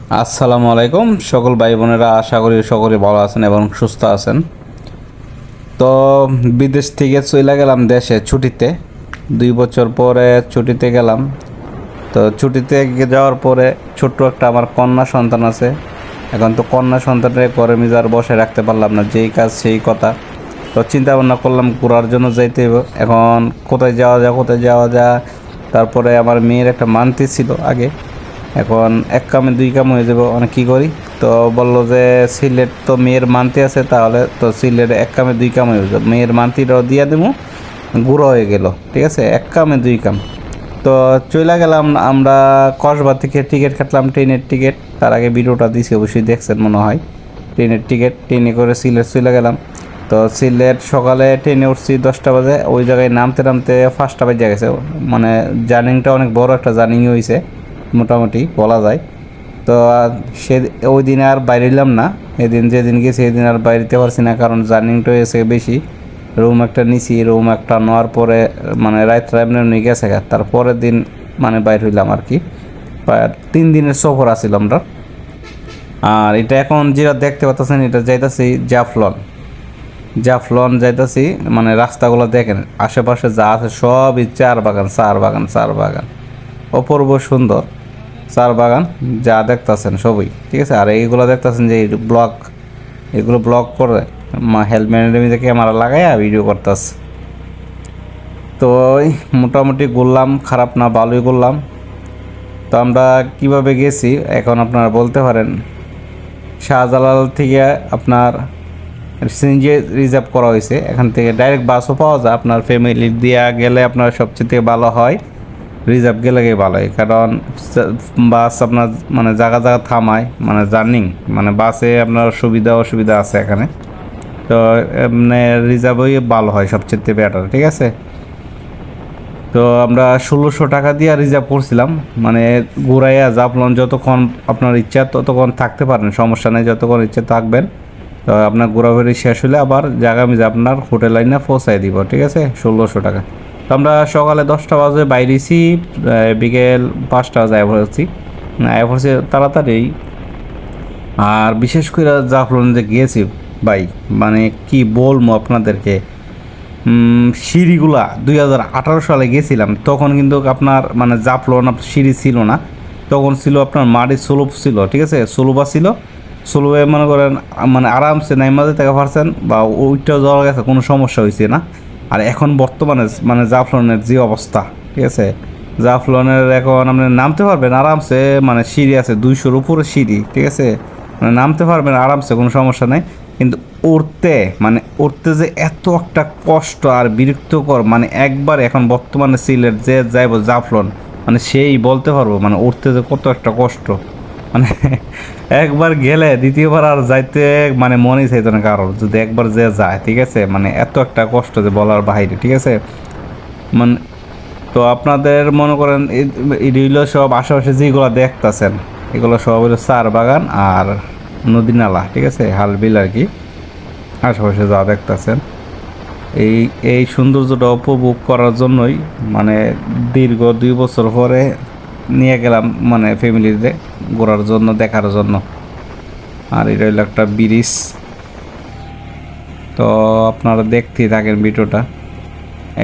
আসসালামু আলাইকুম সকল ভাই বোনেরা, আশা করি সকলে ভালো আছেন এবং সুস্থ আছেন। তো বিদেশ থেকে চলে গেলাম দেশে ছুটিতে, 2 বছর পরে ছুটিতে গেলাম। তো ছুটিতে যাওয়ার পরে ছোট্ট একটা আমার কন্যা সন্তান আছে। এখন তো কন্যা সন্তানের ঘরে মিজার বসে রাখতে পারলাম না, যেই কাজ সেই কথা। তো চিন্তা ভাবনা করলাম ঘোরার জন্য যাইতে হবে। এখন কোথায় যাওয়া যায়। তারপরে আমার মেয়ের একটা মান্থলি ছিল আগে, এখন এক কামে দুই কাম হয়ে যাবে, অনেক কী করি। তো বললো যে সিলেট তো মেয়ের মান্তি আছে, তাহলে তো সিলেট এক কামে দুই কাম হয়ে যাবে, মেয়ের মান্তিটাও দিয়ে দেবো, গুঁড়ো হয়ে গেল। ঠিক আছে, এক কামে দুই কাম। তো চলে গেলাম আমরা, কসবা থেকে টিকিট কাটলাম, ট্রেনের টিকিট। তার আগে ভিডিওটা দিছি, অবশ্যই দেখছেন মনে হয়। ট্রেনের টিকিট, ট্রেনে করে সিলেট চলে গেলাম। তো সিলেট সকালে ট্রেনে উঠছি 10টা বাজে, ওই জায়গায় নামতে 1টা বাজে গেছে। মানে জার্নিংটা অনেক বড় একটা জার্নিং হয়েছে মোটামুটি বলা যায়। তো সে ওই দিন আর বাইরেলাম না, এদিন যেদিন গেছি সেদিন আর বাইরেতে পারছি না, কারণ জার্নিংটা হয়েছে বেশি। রুম একটা নিছি, রুম একটা নেওয়ার পরে মানে রাত এমনি নিয়ে গেছে, তারপরের দিন মানে বাইর হইলাম আর কি। প্রায় 3 দিনের সফর আছিল আমরা। আর এটা এখন যেটা দেখতে পাচ্ছেন, এটা যাইতাছি জাফলন যাইতাছি। মানে রাস্তাগুলো দেখেন, আশেপাশে যা আছে সবই চার বাগান অপূর্ব সুন্দর চার বাগান যা দেখতেছেন সবই। ঠিক আছে, আর এইগুলো দেখতেছেন যে এগুলো ব্লগ করে হেলমেটের ক্যামেরা লাগাইয়া ভিডিও করতেছে। তো মোটামুটি ঘুরলাম, খারাপ না ভালোই ঘুরলাম। তো আমরা কিভাবে গেছি এখন আপনারা বলতে পারেন, শাহজালাল থেকে আপনার সিএনজি রিজার্ভ করা হয়েছে। এখান থেকে ডাইরেক্ট বাসও পাওয়া যায়, আপনার ফ্যামিলি দিয়ে গেলে আপনার সবচেয়ে ভালো হয়, রিজার্ভ গেলে ভালো হয়। কারণ বাস আপনার মানে জায়গা থামায়, মানে জার্নিং মানে বাসে আপনার সুবিধা অসুবিধা আছে এখানে। তো মানে রিজার্ভই ভালো হয়, সবচেয়ে বেটার। ঠিক আছে, তো আমরা 1600 টাকা দিয়ে রিজার্ভ করছিলাম। মানে ঘুরাইয়া জাফলন যতক্ষণ আপনার ইচ্ছা ততক্ষণ থাকতে পারেন, সমস্যা নেই, যতক্ষণ ইচ্ছা থাকবেন। তো আপনার ঘোরাঘুরি শেষ হলে আবার জায়গা মিজে আপনার হোটেল লাইনে পৌঁছাই দিব। ঠিক আছে, 1600 টাকা। তো আমরা সকালে 10টা বাজে বাইরেছি, বিকেল 5টা বাজে আয় পড়ছি তাড়াতাড়ি। আর বিশেষ করে জাফলন যে গিয়েছি ভাই, মানে কি বলবো আপনাদেরকে, সিঁড়িগুলা 2018 সালে গেছিলাম, তখন কিন্তু আপনার মানে জাফলন সিঁড়ি ছিল না, তখন ছিল আপনার মাটির স্লোপ ছিল। ঠিক আছে, স্লোপা ছিল, স্লোপে মনে করেন মানে আরামসে নাইমাজে থেকে পারছেন, বা ওইটাও যাওয়া গেছে, কোনো সমস্যা হয়েছে না। আর এখন বর্তমানে মানে জাফলনের যে অবস্থা, ঠিক আছে, জাফলনের এখন আপনি নামতে পারবেন আরামসে, মানে সিঁড়ি আছে 200-র উপরে সিঁড়ি। ঠিক আছে, মানে নামতে পারবেন আরামসে, কোনো সমস্যা নেই। কিন্তু উঠতে যে এত একটা কষ্ট আর বিরক্তকর, মানে একবার এখন বর্তমানে সিলেট যে যাইব জাফলন, মানে সেই বলতে পারবো মানে উঠতে যে কত একটা কষ্ট। মানে একবার গেলে দ্বিতীয়বার আর যাইতে মানে মনেই চাইতো না কারোর, যদি একবার যে যায়। ঠিক আছে, মানে এত একটা কষ্ট যে বলার বাইরে। ঠিক আছে, মানে তো আপনাদের মনে করেন এগুলো সব আশেপাশে যেগুলো দেখতেছেন, এগুলো সব হলো চার বাগান আর নদী নালা। ঠিক আছে, হাল বিল আর কি, আশেপাশে যা দেখতেছেন। এই সৌন্দর্যটা উপভোগ করার জন্যই মানে দীর্ঘ 2 বছর পরে নিয়ে গেলাম, মানে ফ্যামিলিতে ঘোরার জন্য, দেখার জন্য। আর এটা হলো একটা ব্রিজ। তো আপনারা দেখতেই থাকেন ভিডিওটা।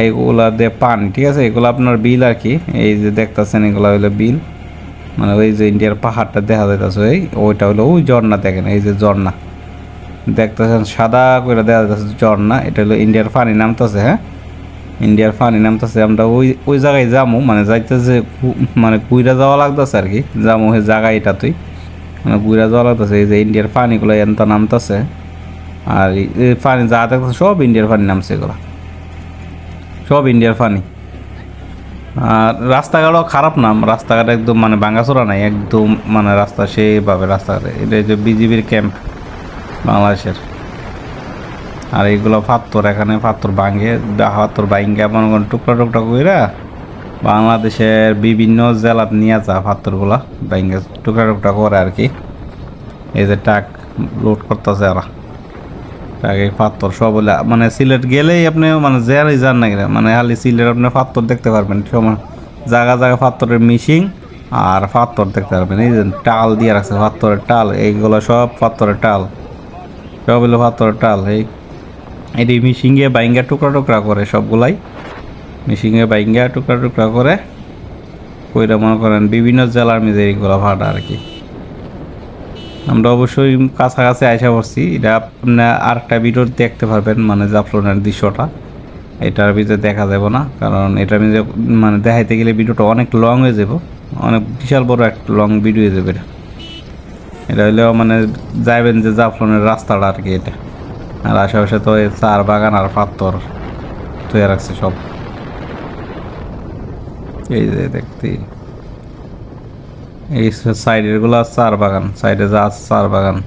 এইগুলা দিয়ে পানি, ঠিক আছে, এগুলো আপনার বিল আর কি। এই যে দেখতেছেন এগুলো হলো বিল, মানে ওই যে ইন্ডিয়ার পাহাড়টা দেখা যাইতেছে, ওইটা হলো ওই ঝর্ণা। দেখেন এই যে ঝর্ণা দেখতেছেন, সাদা করে দেখা যাচ্ছে ঝর্ণা, এটা হলো ইন্ডিয়ার পানি নামতেছে। হ্যাঁ, ইন্ডিয়ার পানি নামতেছে। আমরা ওই জায়গায় যাবো, মানে যাইতেছে মানে কুইরা যাওয়া লাগতেছে আর কি, যাবো ওই জায়গায় এটাতেই, মানে কুইরা যাওয়া লাগতেছে। এই যে ইন্ডিয়ার পানিগুলো এনতা নামতেছে, আর এই পানি যা দেখতেছে সব ইন্ডিয়ার পানি নামছে, এগুলো সব ইন্ডিয়ার পানি। আর রাস্তাঘাটও খারাপ না, রাস্তাঘাট একদম মানে ভাঙাচোরা নাই একদম, মানে রাস্তা সেইভাবে রাস্তাঘাটে। এটা যে বিজিবির ক্যাম্প বাংলাদেশের। আর এইগুলো পাথর, এখানে পাথর ভাঙে, পাথর ভাঙ্গে মনে করেন টুকরা টুকরা কইরা বাংলাদেশের বিভিন্ন জেলাত নিয়ে যা পাথরগুলা ভাঙ্গে টুকরা টুকরা করে আর কি। এই যে ট্রাক লোড করতেছে এরা, ট্রাকে পাথর সব মানে সিলেট গেলেই আপনি মানে যান না গেলে মানে খালি সিলেট আপনি পাথর দেখতে পারবেন, সময় জায়গা জায়গা পাথরের মিশিং, আর পাথর দেখতে পারবেন, এই যে টাল দিয়ে রাখছে, পাথরের টাল, এইগুলো সব পাথরের টাল, সব হলো পাথরের টাল। এটি মিশিংয়ে বাইঙ্গা টুকরা টুকরা করে, সবগুলাই মিশিংয়ে বাইঙ্গা টুকরা টুকরা করে কইরা মনে করেন বিভিন্ন জেলার মধ্যে এইগুলো ভাড়া আর কি। আমরা অবশ্যই কাছাকাছি আইসা পড়ছি, এটা আপনার আরেকটা ভিডিও দেখতে পারবেন, মানে জাফলনের দৃশ্যটা এটার ভিতরে দেখা যাব না, কারণ এটার মধ্যে মানে দেখাইতে গেলে ভিডিওটা অনেক লং হয়ে যাব, অনেক বিশাল বড় একটা লং ভিডিও হয়ে যাবে। এটা হইলেও মানে যাইবেন যে জাফলনের রাস্তাটা আর কি এটা, আর আশেপাশে তো চার বাগান আর পাথর তৈরি রাখছে সব। এই যে দেখতে এই সাইডের গুলা চার বাগান, সাইডে যা চার বাগান।